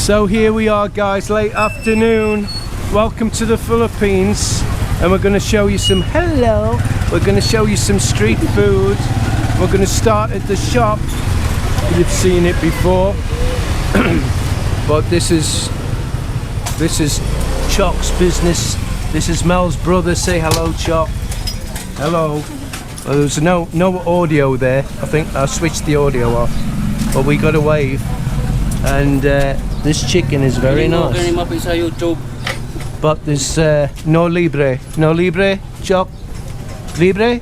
So here we are, guys, late afternoon. Welcome to the Philippines, and we're going to show you some we're going to show you some street food. We're going to start at the shop. You've seen it before, but this is Choc's business. This is Mel's brother. Say hello, Choc. Hello. Well, there's no audio there. I think I switched the audio off, but we got a wave. And this chicken is very nice. But there's no libre. No libre, Choc? Libre?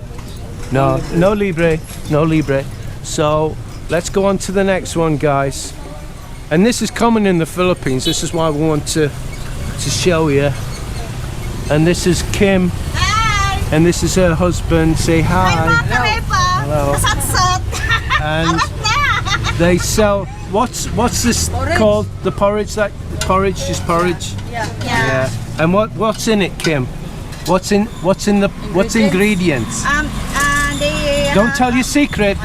No, no libre. No libre. So let's go on to the next one, guys. And this is common in the Philippines. This is why we want to show you. And this is Kim. Hi. And this is her husband. Say hi. Hello. And they sell. What's this porridge. called? The porridge? That porridge? Just porridge? Yeah. And what's in it, Kim? What's ingredients? Don't tell your secret.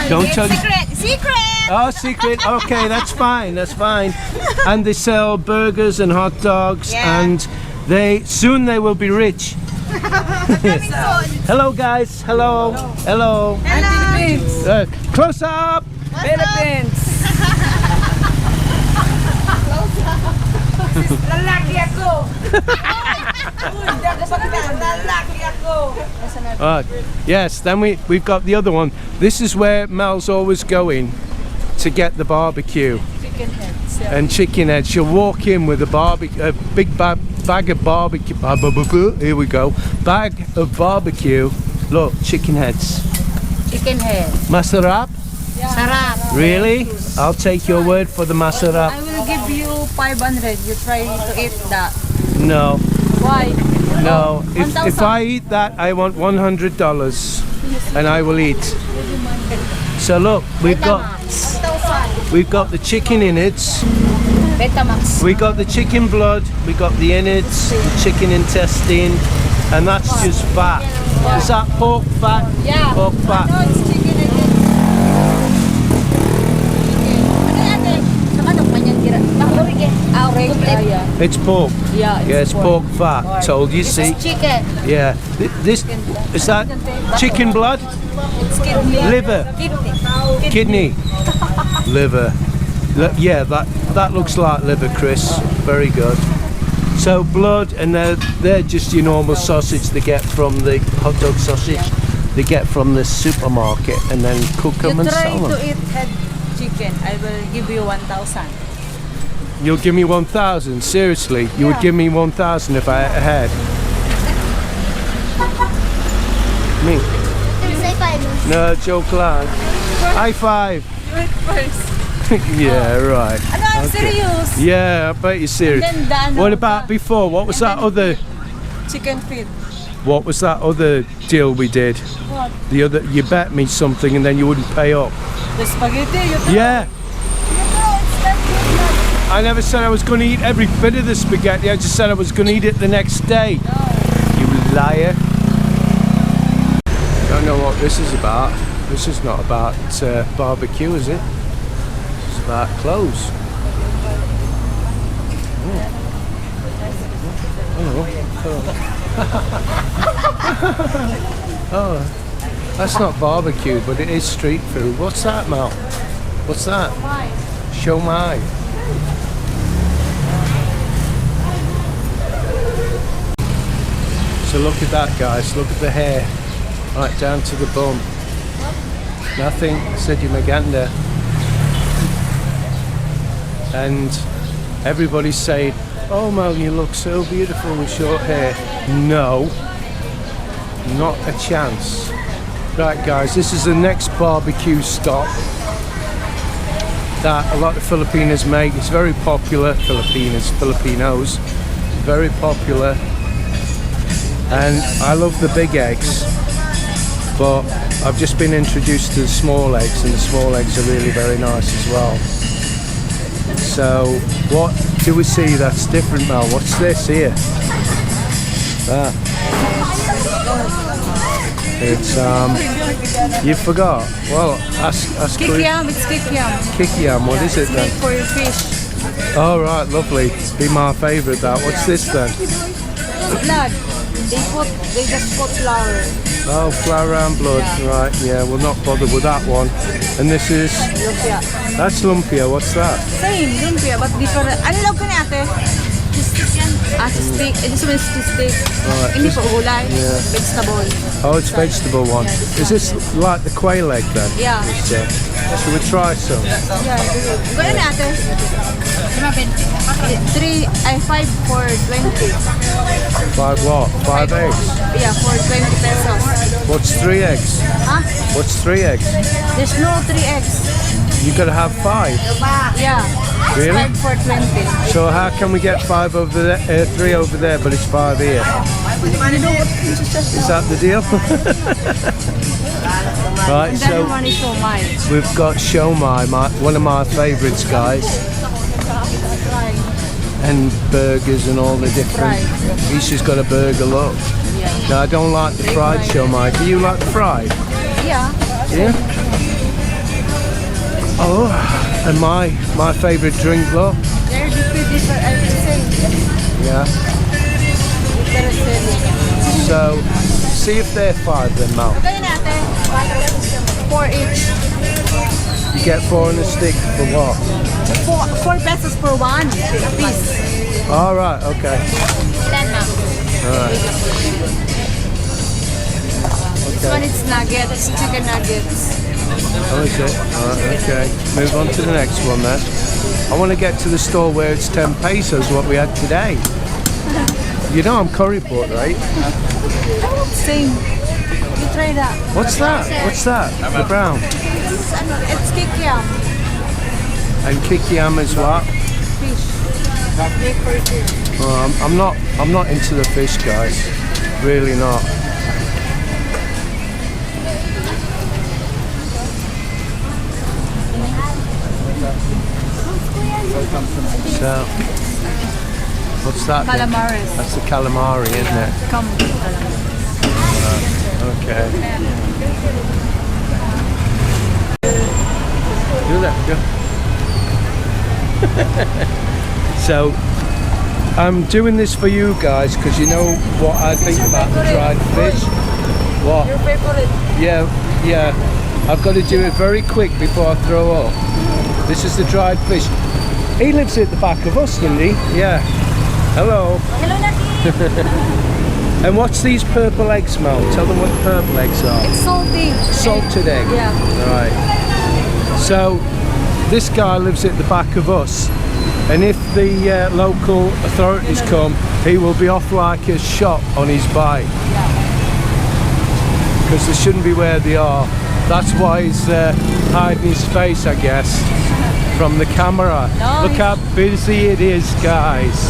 Don't tell your secret. Oh, secret. Okay, that's fine. That's fine. And they sell burgers and hot dogs, and they will be rich. Hello, guys. Hello. Hello. Hello. Close up. Philippines. Lalaki ako. Lalaki ako. Yes, then we've got the other one. This is where Mel's always going to get the barbecue. Chicken heads. Yeah. And chicken heads. She'll walk in with a big bag of barbecue. Here we go. Bag of barbecue. Look, chicken heads. Chicken head. Masarap? Sarap. Really? I'll take your word for the masarap. I will give you 500. You try to eat that. No. Why? No. If I eat that, I want $100, and I will eat. So look, we've got the chicken innards. We got the chicken blood. We got the innards, the chicken intestine, and that's just fat. Is that pork fat? Yeah. Pork fat. No, it's chicken innards. It's pork. Yeah, it's pork fat. Told you, see? It's chicken. Yeah. This is that chicken blood? It's kidney. Liver. Kidney. Liver. Yeah, that looks like liver, Chris. Very good. So blood, and they're just your normal sausage they get from the hot dog sausage they get from the supermarket, and then cook them and sell them. You try to eat head chicken. I will give you 1,000. You'll give me 1,000? Seriously? You would give me 1,000 if I ate a head? Me? Say 5. No, joke lang. High five. Do it first. Yeah, right. No, I'm serious. Yeah, I bet you're serious. What about before? What was that other? Chicken feet. What was that other deal we did? What? The other, you bet me something and then you wouldn't pay up. The spaghetti. Yeah. I never said I was going to eat every bit of the spaghetti. I just said I was going to eat it the next day. No. You liar. Don't know what this is about. This is not about barbecue, is it? It's about clothes. Oh, that's not barbecue, but it is street food. What's that, Mel? What's that? Show my. So look at that, guys. Look at the hair, right down to the bum. Nothing. Said you Maganda. And everybody's saying, "Oh, Mel, you look so beautiful with short hair." No, not a chance. Right, guys, this is the next barbecue stop that a lot of Filipinos make. It's very popular. Filipinos, very popular. And I love the big eggs, but I've just been introduced to the small eggs, and the small eggs are really very nice as well. So what do we see that's different, Mel? What's this here? That. It's you forgot. Well, ask Kikiam, it's kikiam. Kikiam, what is it then? It's made for your fish. All right, lovely. Be my favourite. That. What's this then? Blood. They just put flour. Oh, flour and blood. Yeah. Right. Yeah, we'll not bother with that one. And this is. Lumpia. That's lumpia. What's that? Same, lumpia, but different. Ano lang ka ni ate? Stick. This one is stick. Right, Hindi just- po gulay. yeah. Vegetable. Oh, it's vegetable one. Is this like the quail egg then? Yeah. So, shall we try some? Yeah. Gano'n ni ate? 5 for 20. 5 what? 5 eggs? Yeah, for 20 pesos. What's 3 eggs? Huh? What's 3 eggs? There's no 3 eggs. You gotta have 5. Yeah. It's Really? 5 for 20. So how can we get 5 over there, 3 over there, but it's 5 here? Is that the deal? Right, And that so one is so mine. we've got shomai, one of my favourites, guys, and burgers and all the different. Isha's got a burger, look. Yeah. Now I don't like the fried shomai. Do you like the fried? Yeah. Yeah. Oh, and my favourite drink, look. They're different. I will say. Yeah. So, see if they're 5 then, Mal. Okay natin. 4 each. You get 4 on a stick for what? 4 pesos for one piece. All right, okay. Ilan na? All right. This one is nuggets, chicken nuggets. Oh, is it? All right, okay. Move on to the next one then. I want to get to the store where it's 10 pesos, what we had today. You know I'm Curryport, right? Same. You try that. What's that? What's that? The brown. It's kikiam. And kikiam is what? Fish. Make for fish. Oh, I'm not into the fish, guys. Really not. So, what's that? then? Calamares. That's the calamari, isn't it? Come. Okay. Do that, go. So, I'm doing this for you guys because you know what I think about the dried fish. What? Your favorite. Yeah. I've got to do it very quick before I throw up. This is the dried fish. He lives at the back of us, doesn't he? Yeah. Hello. Hello, Naki. And what's these purple eggs, Mel? Tell them what the purple eggs are. It's salty. Salted egg. Yeah. Right. So this guy lives at the back of us, and if the local authorities come, he will be off like a shot on his bike. Because they shouldn't be where they are. That's why he's hiding his face, I guess, from the camera. No, Look how busy it is, guys.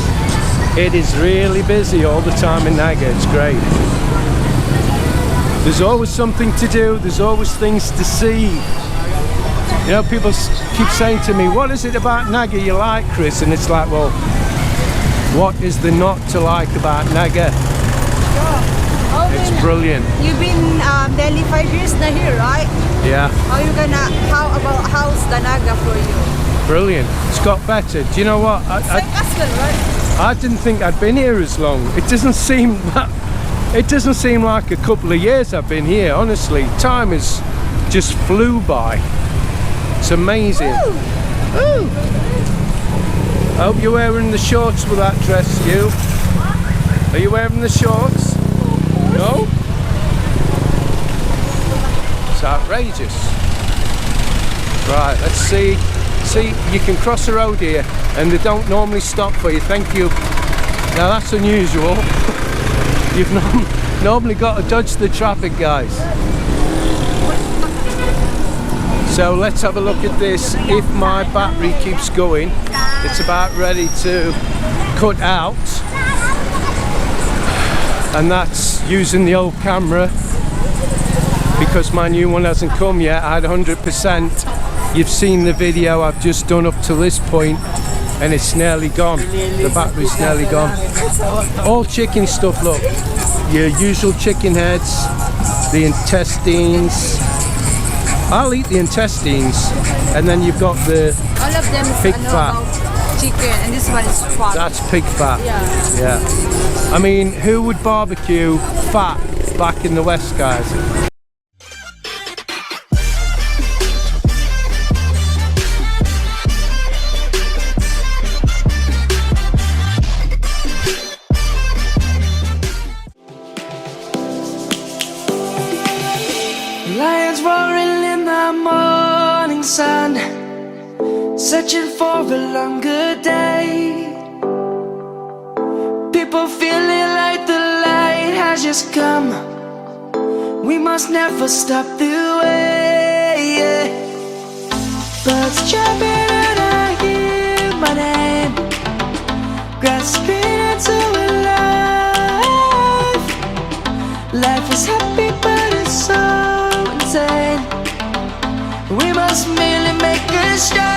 It is really busy all the time in Naga. It's great. There's always something to do. There's always things to see. You know, people keep saying to me, what is it about Naga you like, Chris? And it's like, well, what is there not to like about Naga? It's brilliant. You've been nearly 5 years now here, right? Yeah, How's the Naga for you? brilliant. It's got better. Do you know what? Like us, right? I didn't think I'd been here as long. It doesn't seem like a couple of years I've been here, honestly. Time has just flew by. It's amazing. Ooh. I hope you're wearing the shorts with that dress, you. Are you wearing the shorts? No? It's outrageous. Right, let's see. See, you can cross the road here and they don't normally stop for you. Thank you. Now that's unusual. You've normally got to dodge the traffic, guys. So let's have a look at this. If my battery keeps going, it's about ready to cut out. And that's using the old camera because my new one hasn't come yet. I had 100%. You've seen the video I've just done up to this point and it's nearly gone. The battery's nearly gone. All chicken stuff, look. Your usual chicken heads, the intestines. I'll eat the intestines, and then you've got the All of them is pig fat. chicken, and this one is pork. That's pig fat. Yeah. Yeah. I mean, who would barbecue fat back in the West, guys? Lions roaring in the morning sun, searching for a longer day. People feeling like the light has just come. We must never stop the way. Birds chirping and I hear my name, grasping into a life. Life is happy but it's so insane. We must merely make a start.